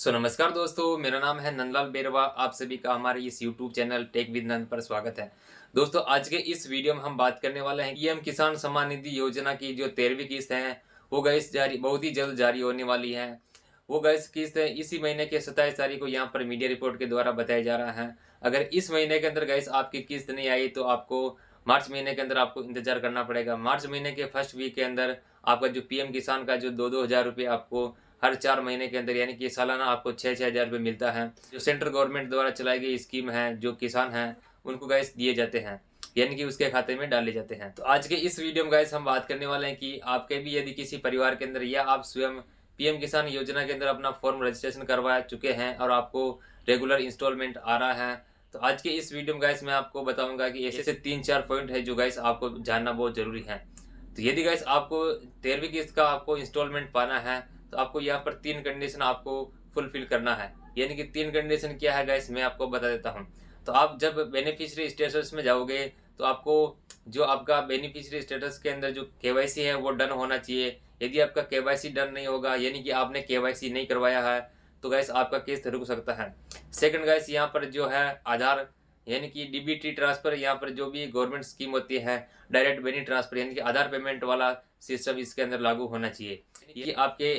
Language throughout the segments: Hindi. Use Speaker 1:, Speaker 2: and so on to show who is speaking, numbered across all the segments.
Speaker 1: नमस्कार दोस्तों, मेरा नाम है नंदलाल बेरवा। आप सभी का हमारे इस यूट्यूब चैनल टेक विद नंद पर स्वागत है। दोस्तों, आज के इस वीडियो में हम बात करने वाले हैं पीएम किसान सम्मान निधि योजना की जो 13वीं किस्त है वो गैस जारी बहुत ही जल्द जारी होने वाली है। वो गैस किस्त इसी महीने के 27 तारीख को यहाँ पर मीडिया रिपोर्ट के द्वारा बताया जा रहा है। अगर इस महीने के अंदर गैस आपकी किस्त नहीं आई तो आपको मार्च महीने के अंदर आपको इंतजार करना पड़ेगा। मार्च महीने के फर्स्ट वीक के अंदर आपका जो पीएम किसान का जो 2-2 हज़ार रुपये आपको हर 4 महीने के अंदर यानी कि सालाना आपको 6-6 हज़ार रुपये मिलता है। जो सेंट्रल गवर्नमेंट द्वारा चलाई गई स्कीम है, जो किसान हैं उनको गैस दिए जाते हैं, यानी कि उसके खाते में डाले जाते हैं। तो आज के इस वीडियो में गैस हम बात करने वाले हैं कि आपके भी यदि किसी परिवार के अंदर या आप स्वयं पीएम किसान योजना के अंदर अपना फॉर्म रजिस्ट्रेशन करवा चुके हैं और आपको रेगुलर इंस्टॉलमेंट आ रहा है, तो आज के इस वीडियो में गैस मैं आपको बताऊंगा कि ऐसे 3-4 पॉइंट है जो गैस आपको जानना बहुत जरूरी है। तो यदि गैस आपको 13वीं किस्त का आपको इंस्टॉलमेंट पाना है तो आपको यहाँ पर 3 कंडीशन आपको फुलफिल करना है। यानी कि 3 कंडीशन क्या है गैस, मैं आपको बता देता हूँ। तो आप जब बेनिफिशियरी स्टेटस में जाओगे तो आपको जो आपका बेनिफिशियरी स्टेटस के अंदर जो केवाईसी है वो डन होना चाहिए। यदि आपका केवाईसी डन नहीं होगा यानी कि आपने केवाईसी नहीं करवाया है तो गैस आपका किस्त रुक सकता है। सेकंड गैस यहाँ पर जो है आधार यानी कि डीबीटी ट्रांसफर, यहाँ पर जो भी गवर्नमेंट स्कीम होती है डायरेक्ट बेनी ट्रांसफर यानी कि आधार पेमेंट वाला सिस्टम इसके अंदर लागू होना चाहिए। ये आपके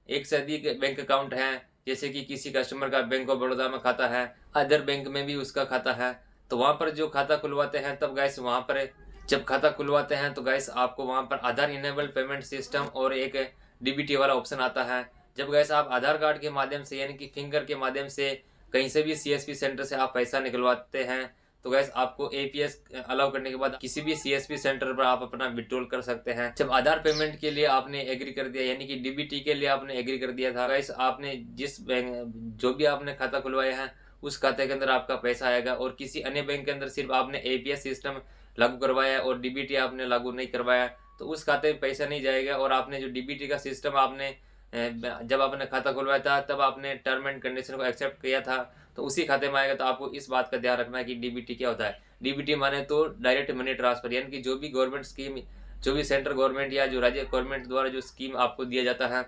Speaker 1: एक से अधिक बैंक अकाउंट हैं, जैसे कि किसी कस्टमर का बैंक ऑफ बड़ौदा में खाता है, अदर बैंक में भी उसका खाता है, तो वहाँ पर जो खाता खुलवाते हैं तब गैस वहाँ पर जब खाता खुलवाते हैं तो गैस आपको वहाँ पर आधार इनेबल्ड पेमेंट सिस्टम और एक डीबीटी वाला ऑप्शन आता है। जब गैस आप आधार कार्ड के माध्यम से यानी कि फिंगर के माध्यम से कहीं से भी सीएसपी सेंटर से आप पैसा निकलवाते हैं तो गैस आपको एपीएस अलाउ करने के बाद किसी भी सीएसपी सेंटर पर आप अपना विड्रॉल कर सकते हैं। जब आधार पेमेंट के लिए आपने एग्री कर दिया यानी कि डीबीटी के लिए आपने एग्री कर दिया था गैस, आपने जिस बैंक जो भी आपने खाता खुलवाया है उस खाते के अंदर आपका पैसा आएगा। और किसी अन्य बैंक के अंदर सिर्फ आपने एपीएस सिस्टम लागू करवाया और डीबीटी आपने लागू नहीं करवाया तो उस खाते में पैसा नहीं जाएगा। और आपने जो डीबीटी का सिस्टम आपने जब आपने खाता खुलवाया था तब आपने टर्म एंड कंडीशन को एक्सेप्ट किया था तो उसी खाते में आएगा। तो आपको इस बात का ध्यान रखना है कि डीबीटी क्या होता है। डीबीटी माने तो डायरेक्ट मनी ट्रांसफर, यानी कि जो भी गवर्नमेंट स्कीम, जो भी सेंट्रल गवर्नमेंट या जो राज्य गवर्नमेंट द्वारा जो स्कीम आपको दिया जाता है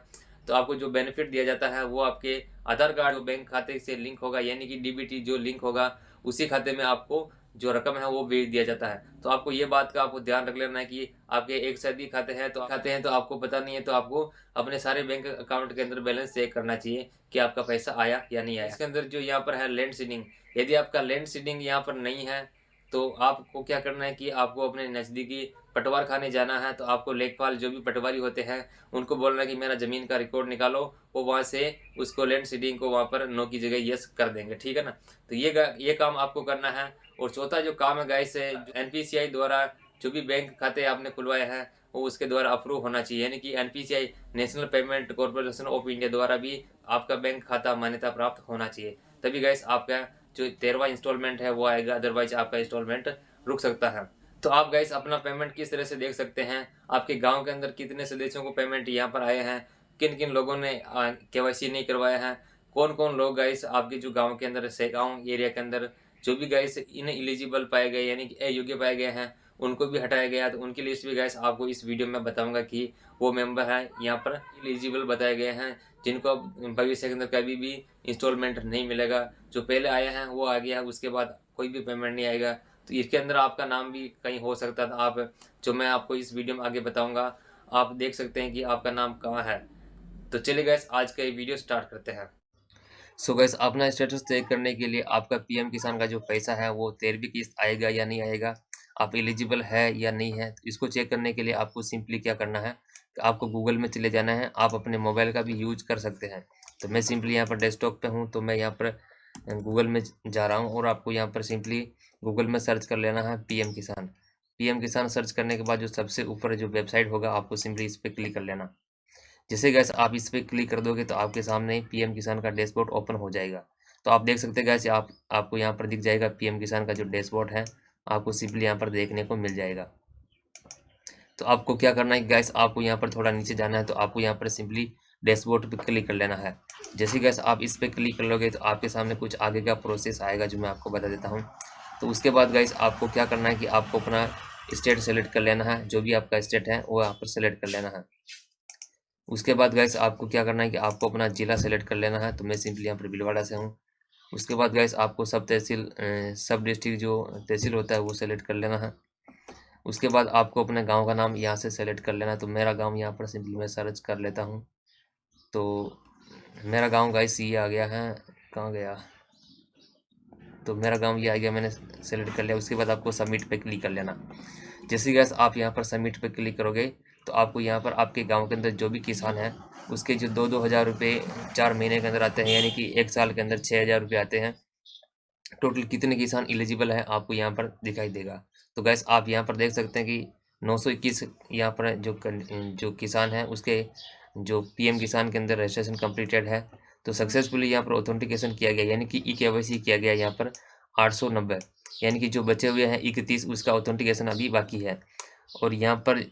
Speaker 1: तो आपको जो बेनिफिट दिया जाता है वो आपके आधार कार्ड जो बैंक खाते से लिंक होगा यानी कि डीबीटी जो लिंक होगा उसी खाते में आपको जो रकम है वो भेज दिया जाता है। तो आपको ये बात का आपको ध्यान रख लेना है कि आपके एक से अधिक खाते हैं तो आपको पता नहीं है तो आपको अपने सारे बैंक अकाउंट के अंदर बैलेंस चेक करना चाहिए कि आपका पैसा आया या नहीं आया। इसके अंदर जो यहाँ पर है लैंड सीडिंग, यदि आपका लैंड सीडिंग यहाँ पर नहीं है तो आपको क्या करना है कि आपको अपने नज़दीकी पटवार खाने जाना है। तो आपको लेखपाल जो भी पटवारी होते हैं उनको बोलना है कि मेरा ज़मीन का रिकॉर्ड निकालो, वो वहाँ से उसको लैंड सीडिंग को वहाँ पर नो की जगह यस कर देंगे, ठीक है ना। तो ये काम आपको करना है। और चौथा जो काम है गाइस है एनपीसीआई द्वारा जो भी बैंक खाते आपने खुलवाए हैं वो उसके द्वारा अप्रूव होना चाहिए, यानी कि NPCI national payment corporation of India द्वारा भी आपका बैंक खाता मान्यता प्राप्त होना चाहिए। तभी गैस आपका जो 13वां इंस्टॉलमेंट है वो आएगा, अदरवाइज आपका इंस्टॉलमेंट रुक सकता है। तो आप गैस अपना पेमेंट किस तरह से देख सकते हैं, आपके गांव के अंदर कितने सदस्यों को पेमेंट यहाँ पर आए हैं, किन किन लोगों ने केवाईसी नहीं करवाया है, कौन कौन लोग गैस आपके जो गाँव के अंदर से गाँव एरिया के अंदर जो भी गैस इन एलिजिबल पाए गए यानी कि अयोग्य पाए गए हैं उनको भी हटाया गया। तो उनकी लिस्ट भी गैस आपको इस वीडियो में बताऊंगा कि वो मेंबर हैं यहाँ पर एलिजिबल बताए गए हैं जिनको भविष्य के अंदर कभी भी इंस्टॉलमेंट नहीं मिलेगा। जो पहले आया है वो आ गया है, उसके बाद कोई भी पेमेंट नहीं आएगा। तो इसके अंदर आपका नाम भी कहीं हो सकता था, आप जो मैं आपको इस वीडियो में आगे बताऊंगा आप देख सकते हैं कि आपका नाम कहाँ है। तो चलिए गैस आज का ये वीडियो स्टार्ट करते हैं। सो गैस अपना स्टेटस चेक करने के लिए आपका पीएम किसान का जो पैसा है वो 13वीं किस्त आएगा या नहीं आएगा, आप एलिजिबल है या नहीं है, तो इसको चेक करने के लिए आपको सिंपली क्या करना है कि आपको गूगल में चले जाना है। आप अपने मोबाइल का भी यूज कर सकते हैं। तो मैं सिंपली यहाँ पर डेस्कटॉप पे हूँ तो मैं यहाँ पर गूगल में जा रहा हूँ और आपको यहाँ पर सिंपली गूगल में सर्च कर लेना है पीएम किसान। पीएम किसान सर्च करने के बाद जो सबसे ऊपर जो वेबसाइट होगा आपको सिंपली इस पर क्लिक कर लेना। जैसे गैस आप इस पर क्लिक कर दोगे तो आपके सामने पीएम किसान का डैशबोर्ड ओपन हो जाएगा। तो आप देख सकते हैं गैस आपको यहाँ पर दिख जाएगा पीएम किसान का जो डैशबोर्ड है, आपको सिंपली यहाँ पर देखने को मिल जाएगा। तो आपको क्या करना है गैस, आपको यहाँ पर थोड़ा नीचे जाना है तो आपको यहाँ पर सिंपली डैशबोर्ड पे क्लिक कर लेना है। जैसे गैस आप इस पर क्लिक कर लोगे तो आपके सामने कुछ आगे का प्रोसेस आएगा जो मैं आपको बता देता हूँ। तो उसके बाद गैस आपको क्या करना है कि आपको अपना स्टेट सेलेक्ट कर लेना है, जो भी आपका स्टेट है वो यहाँ पर सेलेक्ट कर लेना है। उसके बाद गाइस आपको क्या करना है कि आपको अपना ज़िला सेलेक्ट कर लेना है। तो मैं सिंपली यहाँ पर भीलवाड़ा से हूँ। उसके बाद गाइस आपको सब तहसील सब डिस्ट्रिक्ट जो तहसील होता है वो सेलेक्ट कर लेना है। उसके बाद आपको अपने गांव का नाम यहाँ से सेलेक्ट कर लेना है। तो मेरा गांव यहाँ पर सिंपली मैं सर्च कर लेता हूँ। तो मेरा गांव गाइस ये आ गया है, कहाँ गया, तो मेरा गांव ये आ गया, मैंने सेलेक्ट कर लिया। उसके बाद आपको सबमिट पे क्लिक कर लेना। जैसे गैस आप यहाँ पर सबमिट पे क्लिक करोगे तो आपको यहाँ पर आपके गांव के अंदर जो भी किसान है उसके जो 2-2 हज़ार रुपये 4 महीने के अंदर आते हैं, यानी कि 1 साल के अंदर 6 हज़ार रुपये आते हैं। टोटल कितने किसान एलिजिबल है आपको यहाँ पर दिखाई देगा। तो गैस आप यहाँ पर देख सकते हैं कि 921 यहाँ पर जो किसान है उसके जो पीएम किसान के अंदर रजिस्ट्रेशन कंप्लीटेड है। तो सक्सेसफुली यहाँ पर ऑथेंटिकेशन किया गया, यानी कि ई-केवाईसी किया गया यहाँ पर 890, यानी कि जो बचे हुए हैं 31 उसका ऑथेंटिकेशन अभी बाकी है। और यहाँ पर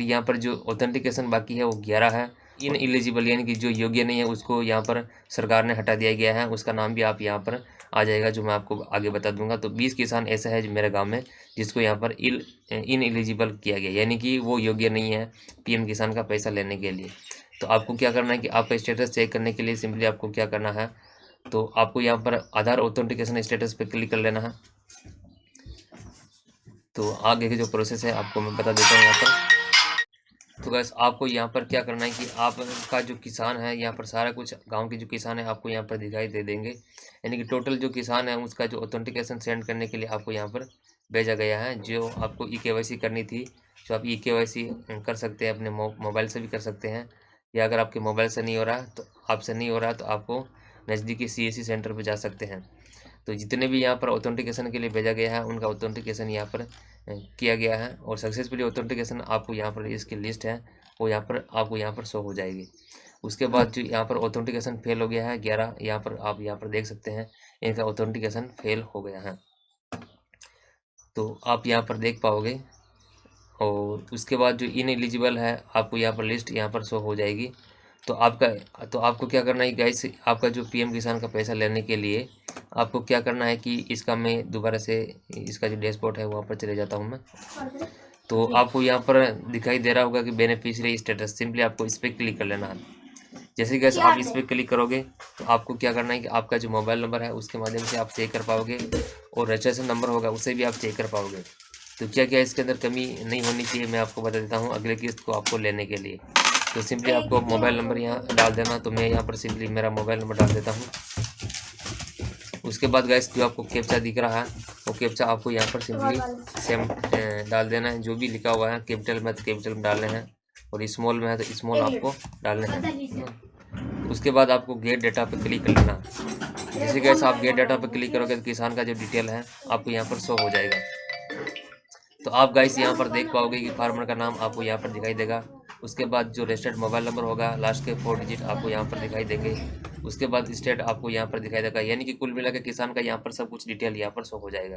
Speaker 1: यहाँ पर जो ऑथेंटिकेशन बाकी है वो 11 है। इन एलिजिबल यानी कि जो योग्य नहीं है उसको यहाँ पर सरकार ने हटा दिया गया है, उसका नाम भी आप यहाँ पर आ जाएगा जो मैं आपको आगे बता दूंगा। तो 20 किसान ऐसा है जो मेरे गांव में जिसको यहाँ पर इन एलिजिबल किया गया, यानी कि वो योग्य नहीं है पीएम किसान का पैसा लेने के लिए। तो आपको क्या करना है कि आपका स्टेटस चेक करने के लिए सिंपली आपको क्या करना है, तो आपको यहाँ पर आधार ऑथेंटिकेशन स्टेटस पे क्लिक कर लेना है। तो आगे के जो प्रोसेस है आपको मैं बता देता हूँ यहाँ पर। तो गैस आपको यहाँ पर क्या करना है कि आपका जो किसान है यहाँ पर सारा कुछ गांव के जो किसान है आपको यहाँ पर दिखाई दे देंगे, यानी कि टोटल जो किसान है उसका जो ऑथेंटिकेशन सेंड करने के लिए आपको यहाँ पर भेजा गया है। जो आपको ई-केवाईसी करनी थी, जो आप ई-केवाईसी कर सकते हैं अपने मोबाइल से भी कर सकते हैं, या अगर आपके मोबाइल से नहीं हो रहा तो आपसे नहीं हो रहा तो आपको नज़दीकी CSC सेंटर पर जा सकते हैं। तो जितने भी यहाँ पर ऑथेंटिकेशन के लिए भेजा गया है उनका ऑथेंटिकेशन यहाँ पर किया गया है, और सक्सेसफुली ऑथेंटिकेशन आपको यहाँ पर इसकी लिस्ट है वो यहाँ पर आपको यहाँ पर शो हो जाएगी। उसके बाद जो यहाँ पर ऑथेंटिकेशन फेल हो गया है 11, यहाँ पर आप यहाँ पर देख सकते हैं इनका ऑथेंटिकेशन फेल हो गया है, तो आप यहाँ पर देख पाओगे। और उसके बाद जो इन एलिजिबल है आपको यहाँ पर लिस्ट यहाँ पर शो हो जाएगी। तो आपको क्या करना है गाइस, आपका जो पीएम किसान का पैसा लेने के लिए आपको क्या करना है कि इसका मैं दोबारा से इसका जो डैशबोर्ड है वहाँ पर चले जाता हूँ मैं। तो आपको यहाँ पर दिखाई दे रहा होगा कि बेनिफिशियरी स्टेटस, सिंपली आपको इस पर क्लिक कर लेना है। जैसे कि आप इस पर क्लिक करोगे तो आपको क्या करना है कि आपका जो मोबाइल नंबर है उसके माध्यम से आप चेक कर पाओगे, और रजिस्ट्रेशन नंबर होगा उसे भी आप चेक कर पाओगे। तो क्या क्या इसके अंदर कमी नहीं होनी चाहिए मैं आपको बता देता हूँ अगले किस्त को आपको लेने के लिए। तो सिंपली आपको मोबाइल नंबर यहाँ डाल देना, तो मैं यहाँ पर सिंपली मेरा मोबाइल नंबर डाल देता हूँ। उसके बाद गाइस जो आपको कैप्चा दिख रहा है वो कैप्चा आपको यहाँ पर सिंपली सेम डाल देना है। जो भी लिखा हुआ है कैपिटल में तो कैपिटल में डालने हैं, और स्मॉल में है तो स्मॉल आपको डालने हैं। उसके बाद आपको गेट डाटा पे क्लिक कर लेना। जैसे गाइस आप गेट डाटा पे क्लिक करोगे तो किसान का जो डिटेल है आपको यहाँ पर शो हो जाएगा। तो आप गाइस यहाँ पर देख पाओगे कि फार्मर का नाम आपको यहाँ पर दिखाई देगा। उसके बाद जो रजिस्टर्ड मोबाइल नंबर होगा लास्ट के 4 डिजिट आपको यहाँ पर दिखाई देंगे। उसके बाद स्टेट आपको यहाँ पर दिखाई देगा, यानी कि कुल मिला के किसान का यहाँ पर सब कुछ डिटेल यहाँ पर शो हो जाएगा।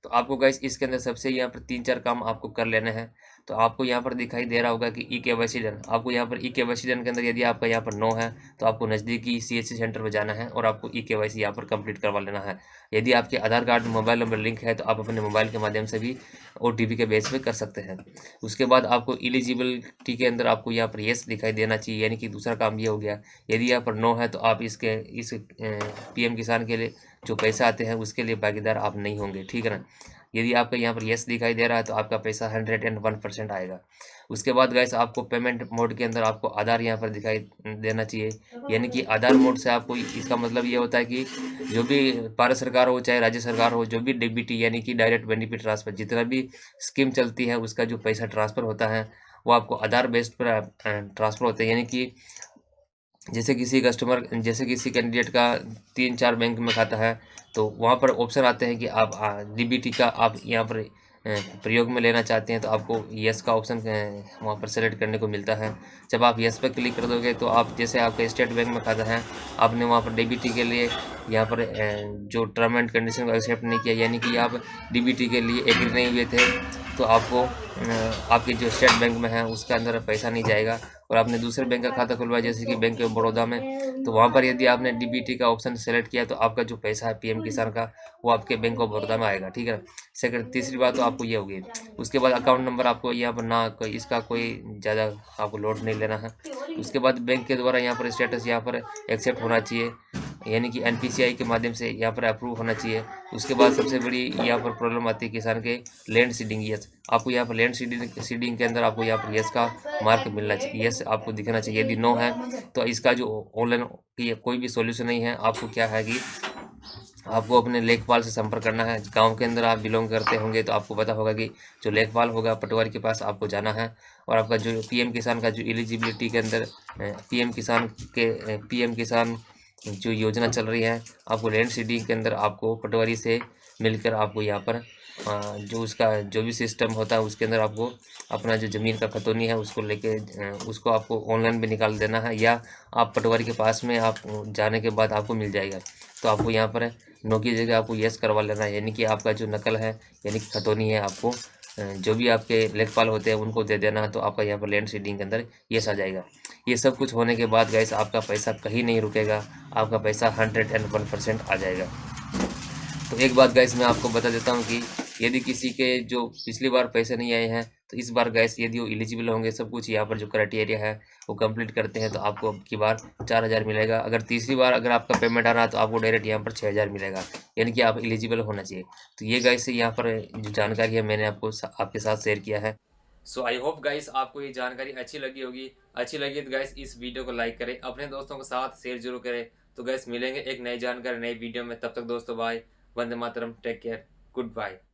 Speaker 1: तो आपको गाइस इसके अंदर सबसे यहाँ पर 3-4 काम आपको कर लेने हैं। तो आपको यहाँ पर दिखाई दे रहा होगा कि ई-केवाईसी डन, आपको यहाँ पर ई-केवाईसी डन के अंदर यदि आपका यहाँ पर नो है तो आपको नज़दीकी CSC सेंटर पर जाना है और आपको ई-केवाईसी यहाँ पर कंप्लीट करवा लेना है। यदि आपके आधार कार्ड मोबाइल नंबर लिंक है तो आप अपने मोबाइल के माध्यम से भी OTP के बेस पे कर सकते हैं। उसके बाद आपको एलिजिबिलिटी के अंदर आपको यहाँ पर येस दिखाई देना चाहिए, यानी कि दूसरा काम ये हो गया। यदि यहाँ पर नो है तो आप इस पीएम किसान के लिए जो पैसा आते हैं उसके लिए भागीदार आप नहीं होंगे, ठीक है ना। यदि आपका यहाँ पर येस दिखाई दे रहा है तो आपका पैसा 101% आएगा। उसके बाद गाइस आपको पेमेंट मोड के अंदर आपको आधार यहाँ पर दिखाई देना चाहिए, यानी कि आधार मोड से आपको इसका मतलब ये होता है कि जो भी भारत सरकार हो चाहे राज्य सरकार हो, जो भी DBT यानी कि डायरेक्ट बेनिफिट ट्रांसफर जितना भी स्कीम चलती है उसका जो पैसा ट्रांसफ़र होता है वो आपको आधार बेस्ड पर ट्रांसफ़र होता है। यानी कि जैसे किसी कैंडिडेट का 3-4 बैंक में खाता है तो वहाँ पर ऑप्शन आते हैं कि आप DBT का आप यहाँ पर प्रयोग में लेना चाहते हैं तो आपको यस का ऑप्शन वहाँ पर सेलेक्ट करने को मिलता है। जब आप यस पर क्लिक कर दोगे तो आप जैसे आपका स्टेट बैंक में खाता है आपने वहाँ पर DBT के लिए यहाँ पर जो टर्म एंड कंडीशन को एक्सेप्ट नहीं किया, यानी कि आप DBT के लिए एग्री नहीं हुए थे, तो आपको आपके जो स्टेट बैंक में है उसके अंदर पैसा नहीं जाएगा। और आपने दूसरे बैंक का खाता खुलवाया जैसे कि बैंक ऑफ बड़ौदा में, तो वहाँ पर यदि आपने डीबीटी का ऑप्शन सेलेक्ट किया तो आपका जो पैसा है पीएम किसान का वो आपके बैंक ऑफ बड़ौदा में आएगा, ठीक है। सेकंड तीसरी बात तो आपको ये होगी। उसके बाद अकाउंट नंबर आपको यहाँ पर ना कोई इसका कोई ज़्यादा आपको लोड नहीं लेना है। उसके बाद बैंक के द्वारा यहाँ पर स्टेटस यहाँ पर एक्सेप्ट होना चाहिए, यानी कि एनपीसीआई के माध्यम से यहाँ पर अप्रूव होना चाहिए। उसके बाद सबसे बड़ी यहाँ पर प्रॉब्लम आती है किसान के लैंड सीडिंग। यस, आपको यहाँ पर लैंड सीडिंग के अंदर आपको यहाँ पर यस का मार्क मिलना चाहिए, यस आपको दिखना चाहिए। यदि नो है तो इसका जो ऑनलाइन कोई भी सॉल्यूशन नहीं है। आपको क्या है कि आपको अपने लेखपाल से संपर्क करना है। गांव के अंदर आप बिलोंग करते होंगे तो आपको पता होगा कि जो लेखपाल होगा पटवारी के पास आपको जाना है। और आपका जो पीएम किसान का जो एलिजिबिलिटी के अंदर पीएम किसान जो योजना चल रही है, आपको लैंड सीडिंग के अंदर आपको पटवारी से मिलकर आपको यहाँ पर जो उसका जो भी सिस्टम होता है उसके अंदर आपको अपना जो ज़मीन का खतौनी है उसको लेके उसको आपको ऑनलाइन भी निकाल देना है, या आप पटवारी के पास में आप जाने के बाद आपको मिल जाएगा। तो आपको यहाँ पर नो की जगह आपको यस करवा लेना है, यानी कि आपका जो नकल है यानी कि खतौनी है आपको जो भी आपके लेखपाल होते हैं उनको दे देना है। तो आपका यहाँ पर लैंड सीडिंग के अंदर यस आ जाएगा। ये सब कुछ होने के बाद गाइस आपका पैसा कहीं नहीं रुकेगा, आपका पैसा 101% आ जाएगा। तो एक बात गाइस मैं आपको बता देता हूँ कि यदि किसी के जो पिछली बार पैसे नहीं आए हैं तो इस बार गैस यदि वो एलिजिबल होंगे, सब कुछ यहाँ पर जो क्राइटेरिया है वो कंप्लीट करते हैं तो आपको अब की बार 4000 मिलेगा। अगर तीसरी बार अगर आपका पेमेंट आ रहा है तो आपको डायरेक्ट यहाँ पर 6000 मिलेगा, यानी कि आप एलिजिबल होना चाहिए। तो ये गाइस यहाँ पर जो जानकारी है मैंने आपके साथ शेयर किया है। सो आई होप गाइस आपको ये जानकारी अच्छी लगी होगी। अच्छी लगी तो गाइस इस वीडियो को लाइक करें, अपने दोस्तों के साथ शेयर जरूर करें। तो गाइस मिलेंगे एक नई जानकारी नई वीडियो में, तब तक दोस्तों bye, Vande Mataram, take care, good bye.